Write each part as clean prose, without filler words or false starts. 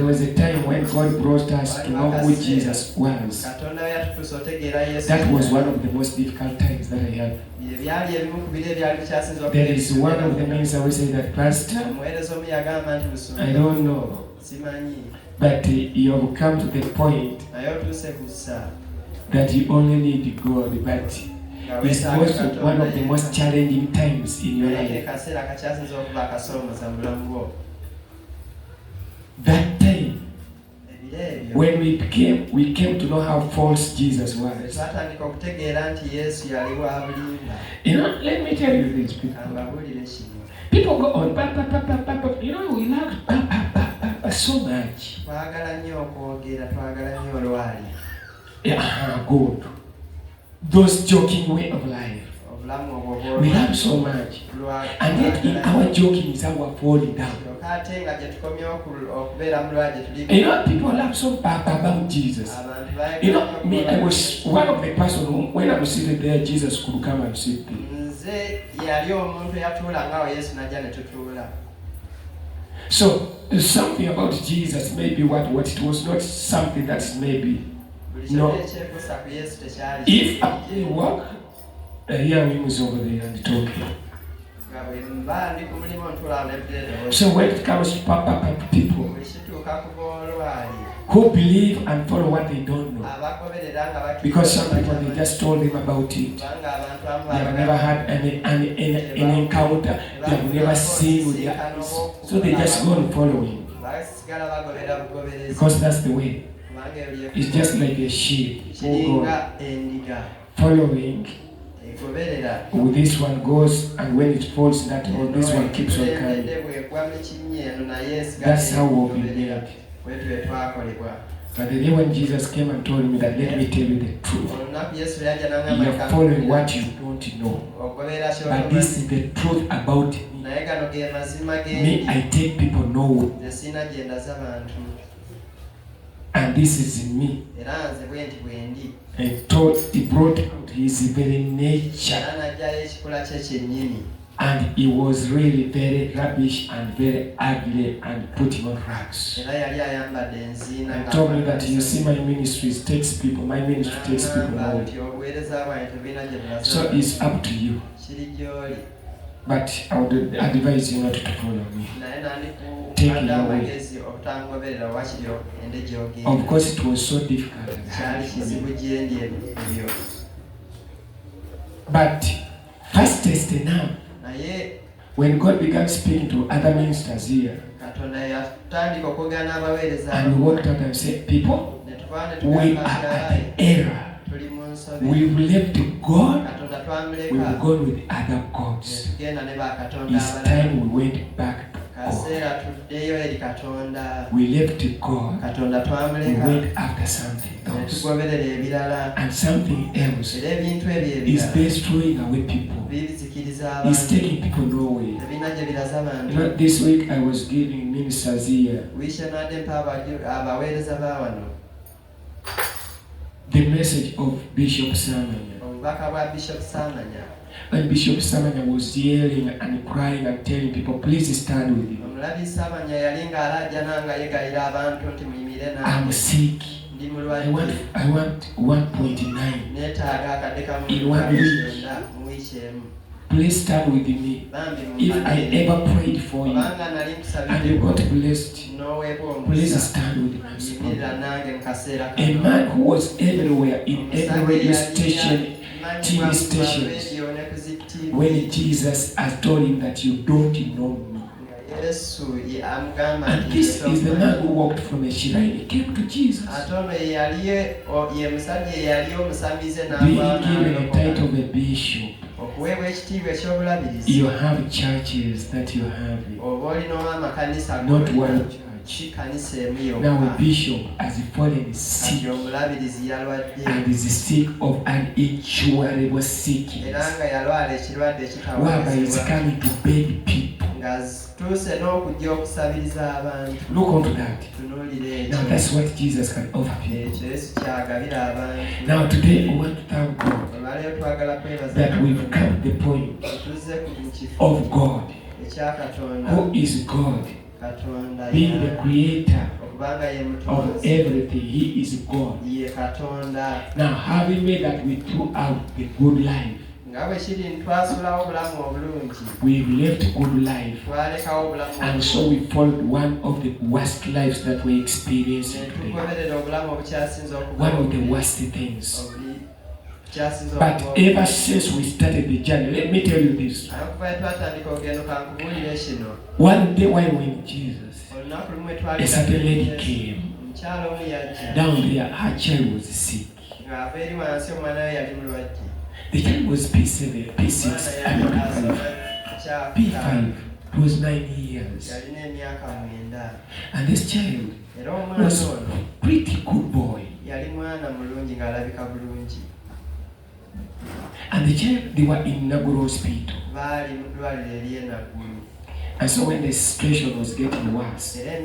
was a time when God brought us to know who Jesus was. That was one of the most difficult times that I had. There is one of the ministers who say that, Pastor, I don't know. But you have come to the point that you only need God, but it's also one of the most challenging times in your life. That time, when we came to know how false Jesus was. You know, let me tell you this, people go on, you know, we love so much. Yeah, good. Those joking way of life. We love so much. And yet in our joking is our falling down. You know, people love so about Jesus. You know, me, I was one of the person who, when I was sitting there, Jesus could come and sit there. So something about Jesus, maybe what it was not something that's maybe. No. If I walk, here we was over there and talking. So when it comes to people who believe and follow what they don't know, because some people they just told them about it. They have never had any encounter. They have never seen with their eyes. So they just go and follow him. Because that's the way. It's just like a sheep who goes following. With this one goes, and when it falls in that hole, this one keeps on coming. That's how we'll be made. But the day when Jesus came and told me that, let me tell you the truth. You're following what you don't know. But this is the truth about me. Me, I take people nowhere. And this is in me. And he brought out his very nature. And he was really very rubbish and very ugly and putting on rags. And told me that, you see, my ministry takes people. My ministry takes people out. So it's up to you. But I would advise you not to follow me. Take your way. Of course, it was so difficult. But first test now, when God began speaking to other ministers here, and we walked out and said, people, we are at the error. We've left God, we've gone with other gods. It's time we went back to God. We left God, we went after something else. And something else is destroying away people. It's taking people nowhere. You know, this week I was giving ministers here the message of Bishop Samanya. And Bishop Samanya was yelling and crying and telling people, please stand with him. I'm sick. I want 1.9 in 1 week. Please stand with me. If I ever prayed for you and you got blessed, please stand with me. A man who was everywhere, in every radio station, TV stations, when Jesus has told him that you don't know me. And this is the man who walked from a shrine. He came to Jesus. Being given a title of a bishop. You have churches that you have. Not one church. Now a bishop has fallen sick and is sick of an incurable sickness, whereby he's coming to beg people. Look onto that. Now that's what Jesus can offer people. Now today we want to thank God that we've come to the point of God, who is God. being the creator of everything. He is God. Now, having made that we threw out the good life, we left good life, and so we followed one of the worst lives that we experience today. One of the worst things. But ever since we started the journey, let me tell you this. One day while we were in Jesus, a certain lady came. Down there, her child was sick. The child was P7, P6, and P5. P5. It was 9 years. And this child was a pretty good boy. And the child, they were in Naguru Hospital. And so when the situation was getting worse, they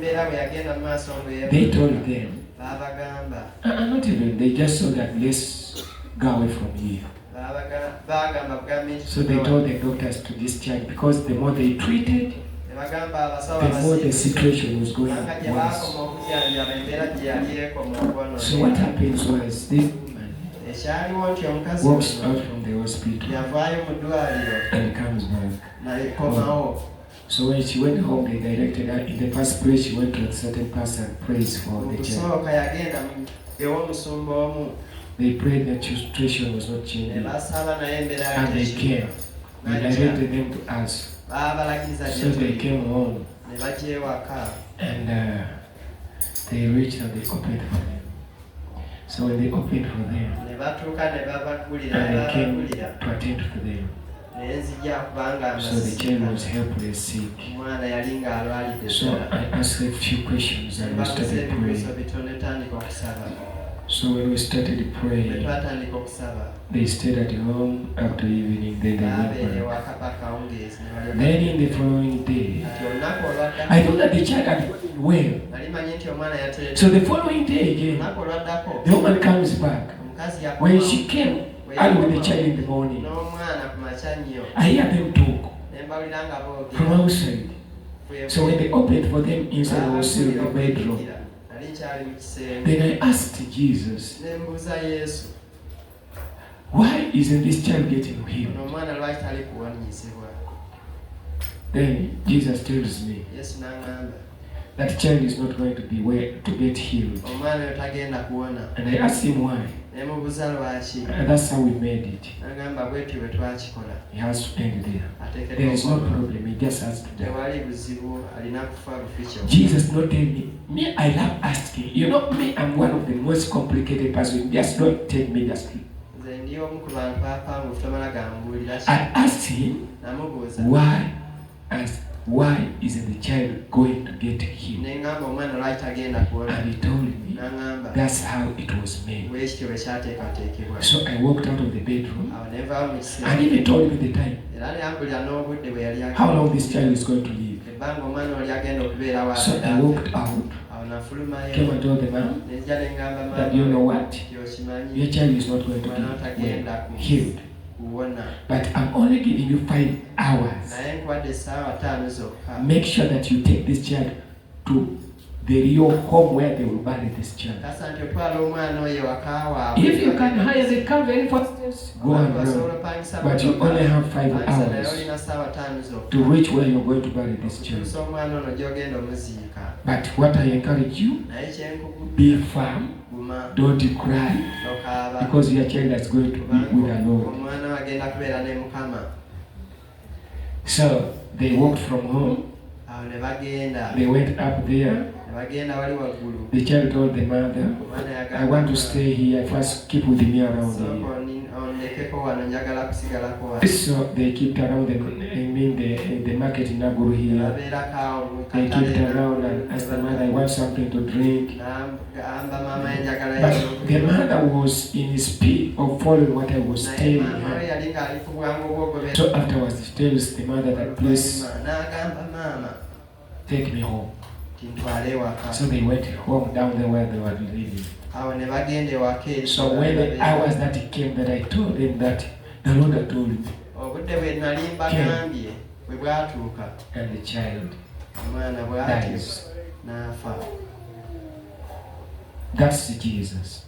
told them, not even, they just saw that let's go away from here. So they told the doctors to discharge, because the more they treated, the more the situation was going worse. So what happens was, this woman walks out from the hospital and comes back home. So when she went home, they directed her. In the first place, she went to a certain pastor and prayed for the child. They prayed that your situation was not changing. And they came. They directed them to us. So they came home. And they reached and they opened for them. So when they opened for them, and they came to attend for them. So the child was helpless, sick. So I asked a few questions and we started praying. So when we started praying, they stayed at home up to evening, then they went back. Then in the following day, I thought that the child had gotten well. So the following day again, the woman comes back. When she came, I with the child in the morning, I hear them talk from outside. So when they opened for them inside, I was still in the bedroom. Then I asked Jesus, why isn't this child getting healed? Then Jesus tells me that child is not going to be where to get healed. And I asked him why. And that's how we made it. He has to end there. There is no problem. He just has to die. Jesus not telling me, I love asking. You know me, I'm one of the most complicated persons. Just don't take me just. I asked him why isn't the child going to get healed? And he told me that's how it was made. So I walked out of the bedroom and even told me the time, how long this child is going to live. So I walked out, came and told the man that you know what, your child is not going to be healed. But I'm only giving you 5 hours. Make sure that you take this child to the real home where they will bury this child. If you can hire the car very fast, go and run. But you only have 5 hours to reach where you're going to bury this child. But what I encourage you, be firm. Don't cry, because your child is going to be with the Lord. So they walked from home. They went up there. The child told the mother, I want to stay here. First, keep with me around here. So they kept around the market in Naguru here. They kept around and asked the mother, I want something to drink. But the mother was in speed of following what I was telling her. So afterwards, she tells the mother that, please take me home. So they went home down there where they were living. So when the hours that came that I told them that the Lord had told me, came, and the child dies. That's Jesus.